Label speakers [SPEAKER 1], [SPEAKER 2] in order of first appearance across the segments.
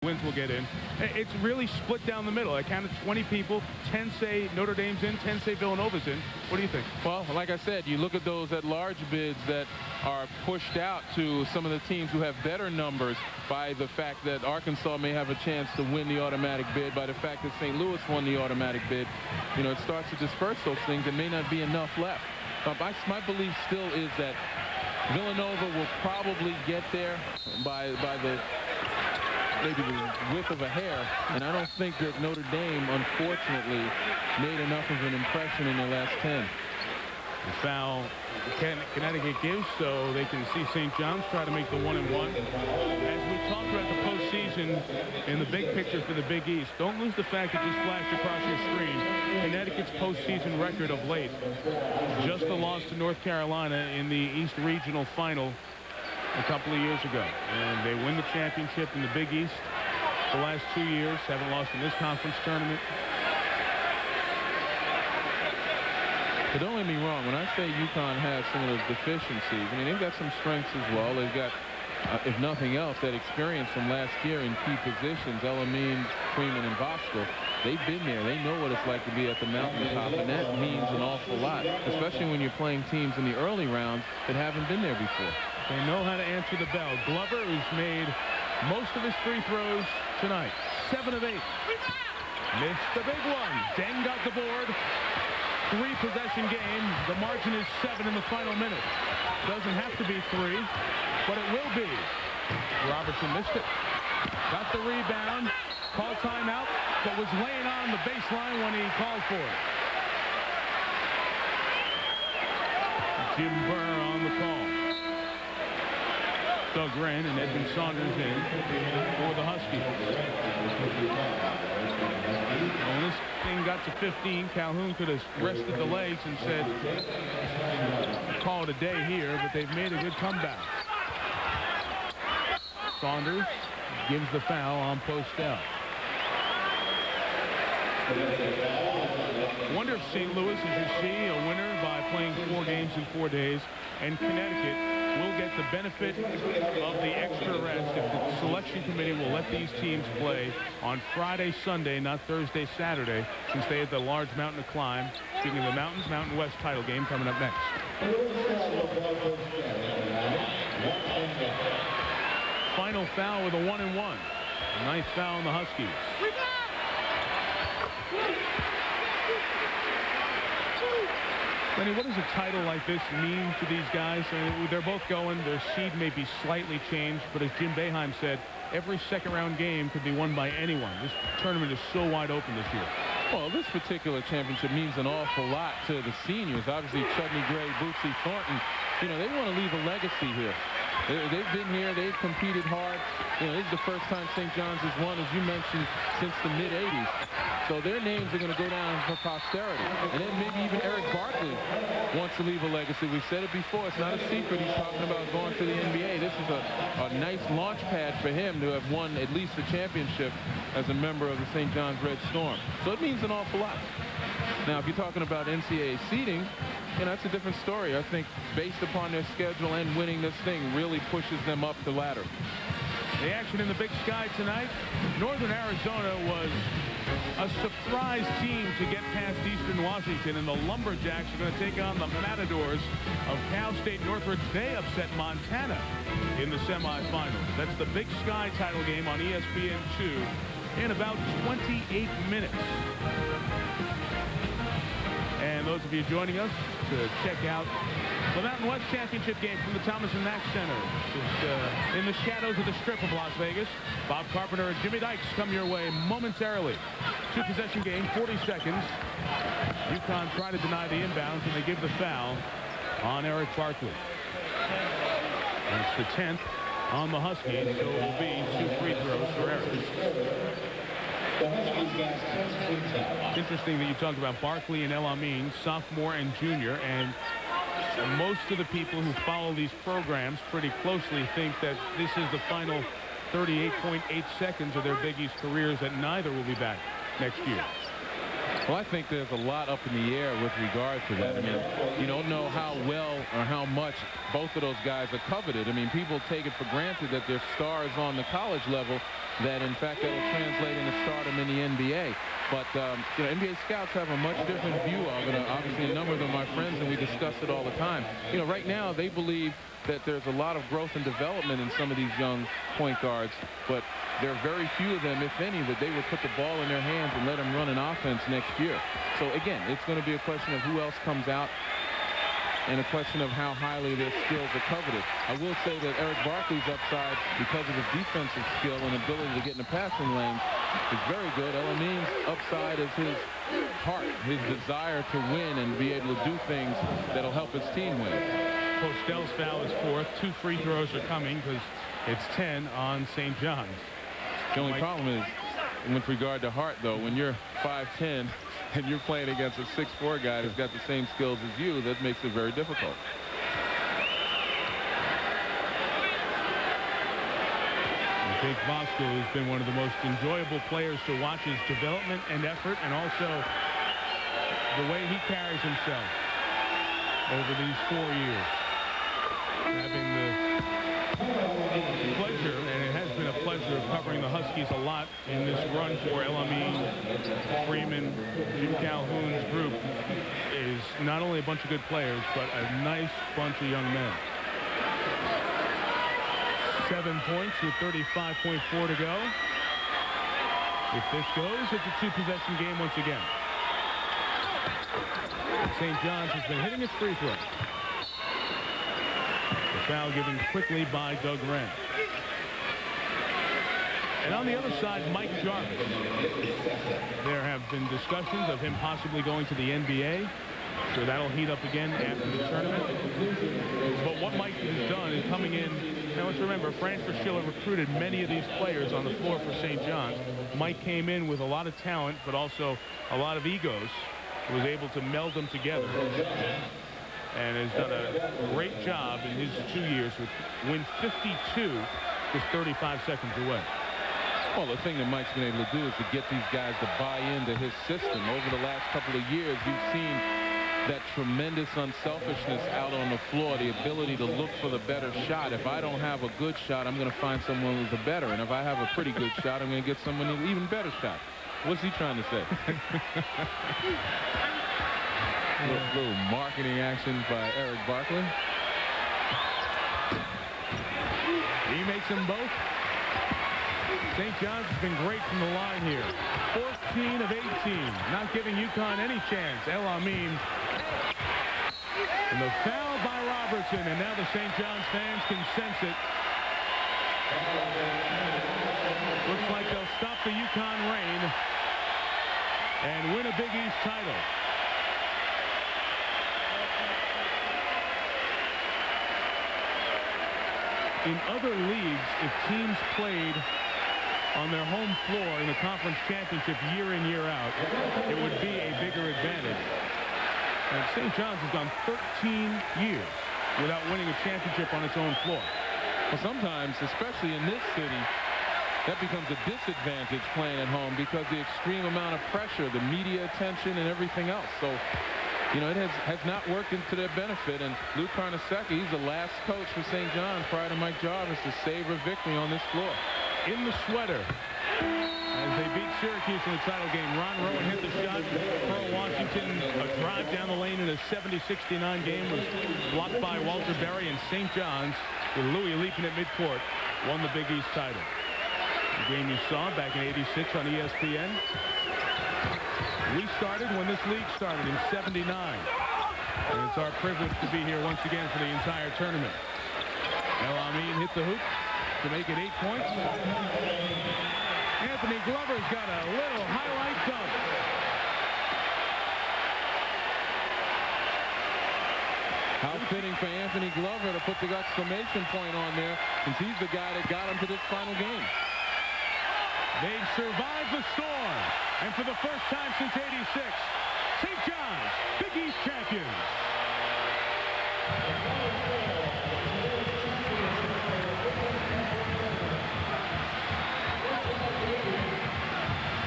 [SPEAKER 1] Wins will get in. It's really split down the middle. I counted 20 people. 10 say Notre Dame's in, 10 say Villanova's in. What do you think?
[SPEAKER 2] Well, like I said, you look at those at-large bids that are pushed out to some of the teams who have better numbers by the fact that Arkansas may have a chance to win the automatic bid, by the fact that St. Louis won the automatic bid. You know, it starts to disperse those things. There may not be enough left. My belief still is that Villanova will probably get there by maybe the width of a hair, and I don't think that Notre Dame, unfortunately, made enough of an impression in their last 10.
[SPEAKER 1] The foul Connecticut gives, so they can see St. John's try to make the 1-1. As we talked about the postseason in the big picture for the Big East, don't lose the fact that just flashed across your screen Connecticut's postseason record of late. Just a loss to North Carolina in the East Regional Final a couple of years ago, and they win the championship in the Big East the last 2 years. Haven't lost in this conference tournament.
[SPEAKER 2] But don't get me wrong, when I say UConn has some of those deficiencies, I mean, they've got some strengths as well. They've got, if nothing else, that experience from last year in key positions. Elamine, Freeman, and Voskuil. They've been there. They know what it's like to be at the mountaintop, and that means an awful lot, especially when you're playing teams in the early rounds that haven't been there before.
[SPEAKER 1] They know how to answer the bell. Glover, who's made most of his free throws tonight. 7 of 8. Missed the big one. Deng got the board. 3-possession game. The margin is 7 in the final minute. Doesn't have to be 3, but it will be. Robertson missed it. Got the rebound. Called timeout, but was laying on the baseline when he called for it. Jim Burr on the call. Doug Wren and Edmund Saunders in for the Huskies. When this thing got to 15, Calhoun could have rested the legs and said, call it a day here, but they've made a good comeback. Saunders gives the foul on post out. Wonder if St. Louis, as you see, a winner by playing 4 games in 4 days, and Connecticut will get the benefit of the extra rest if the selection committee will let these teams play on Friday, Sunday, not Thursday, Saturday, since they had the large mountain to climb. Speaking of the mountains, Mountain West title game coming up next. Final foul with a 1-1. Nice foul on the Huskies. Lenny, what does a title like this mean to these guys? I mean, they're both going. Their seed may be slightly changed, but as Jim Boeheim said, every second-round game could be won by anyone. This tournament is so wide open this year.
[SPEAKER 2] Well, this particular championship means an awful lot to the seniors. Obviously, Chudney Gray, Bootsy Thornton, you know, they want to leave a legacy here. They've been here. They've competed hard. You know, this is the first time St. John's has won, as you mentioned, since the mid-'80s. So their names are going to go down for posterity. And then maybe even Eric Barkley wants to leave a legacy. We've said it before. It's not a secret. He's talking about going to the NBA. This is a nice launch pad for him to have won at least a championship as a member of the St. John's Red Storm. So it means an awful lot. Now, if you're talking about NCAA seeding, you know, that's a different story. I think based upon their schedule and winning this thing really pushes them up the ladder.
[SPEAKER 1] The action in the Big Sky tonight. Northern Arizona was a surprise team to get past Eastern Washington, and the Lumberjacks are going to take on the Matadors of Cal State Northridge. They upset Montana in the semifinals. That's the Big Sky title game on ESPN2 in about 28 minutes. And those of you joining us to check out the Mountain West Championship game from the Thomas & Mack Center. Just in the shadows of the Strip of Las Vegas. Bob Carpenter and Jimmy Dykes come your way momentarily. 2-possession game, 40 seconds. UConn try to deny the inbounds, and they give the foul on Eric Barkley. That's the 10th on the Huskies, so it will be 2 free throws for Eric. It's interesting that you talk about Barkley and Elamine, sophomore and junior, and most of the people who follow these programs pretty closely think that this is the final 38.8 seconds of their Big East careers, that neither will be back next year.
[SPEAKER 2] Well, I think there's a lot up in the air with regard to that. I mean, you don't know how well or how much both of those guys are coveted. I mean, people take it for granted that they're stars on the college level, that, in fact, that will translate into stardom in the NBA. But, you know, NBA scouts have a much different view of it. Obviously, a number of them are my friends, and we discuss it all the time. You know, right now, they believe that there's a lot of growth and development in some of these young point guards, but there are very few of them, if any, that they would put the ball in their hands and let them run an offense next year. So, again, it's going to be a question of who else comes out and a question of how highly their skills are coveted. I will say that Eric Barkley's upside, because of his defensive skill and ability to get in the passing lane, is very good. Elamim's upside is his heart, his desire to win and be able to do things that'll help his team win.
[SPEAKER 1] Postel's foul is fourth. 2 free throws are coming because it's 10 on St. John's.
[SPEAKER 2] The only problem is, with regard to Hart, though, when you're 5'10", and you're playing against a 6'4" guy who's got the same skills as you, that makes it very difficult.
[SPEAKER 1] I think Bosco has been one of the most enjoyable players to watch his development and effort, and also the way he carries himself over these 4 years. Having the pleasure, and it has been a pleasure, of covering the Huskies a lot in this run for Elamim, Freeman, Jim Calhoun's group is not only a bunch of good players, but a nice bunch of young men. 7 points with 35.4 to go. If this goes, it's a 2-possession game once again. St. John's has been hitting its free throw. The foul given quickly by Doug Wren. And on the other side, Mike Jarvis. There have been discussions of him possibly going to the NBA. So that'll heat up again after the tournament. But what Mike has done is coming in. Now let's remember, Frank Schiller recruited many of these players on the floor for St. John's. Mike came in with a lot of talent, but also a lot of egos. He was able to meld them together, and has done a great job in his 2 years with win 52 with 35 seconds away.
[SPEAKER 2] Well, the thing that Mike's been able to do is to get these guys to buy into his system. Over the last couple of years, you've seen that tremendous unselfishness out on the floor, the ability to look for the better shot. If I don't have a good shot, I'm going to find someone who's a better. And if I have a pretty good shot, I'm going to get someone an even better shot. What's he trying to say? little marketing action by Eric Barkley.
[SPEAKER 1] He makes them both. St. John's has been great from the line here. 14 of 18. Not giving UConn any chance. Elamim. And the foul by Robertson. And now the St. John's fans can sense it. Looks like they'll stop the UConn reign and win a Big East title. In other leagues, if teams played on their home floor in the conference championship year in, year out, it would be a bigger advantage. And St. John's has gone 13 years without winning a championship on its own floor.
[SPEAKER 2] Well, sometimes, especially in this city, that becomes a disadvantage playing at home because the extreme amount of pressure, the media attention, and everything else. So, you know, it has not worked into their benefit. And Lou Carnesecca, he's the last coach for St. John's prior to Mike Jarvis to savor victory on this floor.
[SPEAKER 1] In the sweater, as they beat Syracuse in the title game, Ron Rowan hit the shot. Pearl Washington, a drive down the lane in a 70-69 game, was blocked by Walter Berry, and St. John's, with Louis leaping at midcourt, won the Big East title. The game you saw back in '86 on ESPN. We started when this league started in '79. And it's our privilege to be here once again for the entire tournament. Elamim hit the hoop to make it 8 points. Anthony Glover's got a little highlight dunk.
[SPEAKER 2] How fitting for Anthony Glover to put the exclamation point on there, since he's the guy that got him to this final game.
[SPEAKER 1] They've survived the storm. And for the first time since '86, St. John's, Big East champions.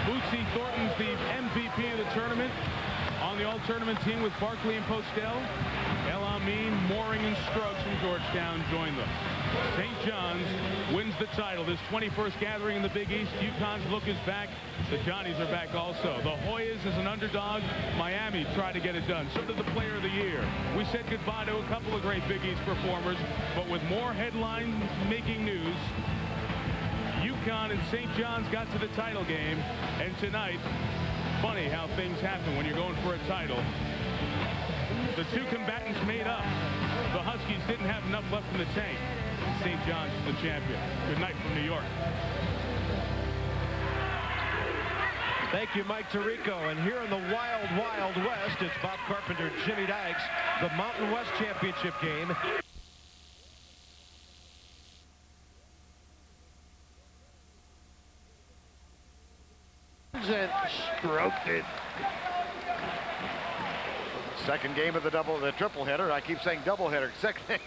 [SPEAKER 1] Bootsy Thornton's the MVP of the tournament on the all-tournament team with Barkley and Postel. El Amin, Mooring, and Scruggs from Georgetown join them. St. John's wins the title. This 21st gathering in the Big East. UConn's look is back. The Johnnies are back also. The Hoyas is an underdog. Miami tried to get it done. So did the Player of the Year. We said goodbye to a couple of great Big East performers, but with more headline-making news, UConn and St. John's got to the title game, and tonight, funny how things happen when you're going for a title. The two combatants made up. The Huskies didn't have enough left in the tank. St. John's is the champion. Good night from New York.
[SPEAKER 3] Thank you, Mike Tirico. And here in the wild, wild West, it's Bob Carpenter, Jimmy Dykes, the Mountain West Championship game.
[SPEAKER 4] And stroked it. Second game of the triple header. I keep saying double header. Second.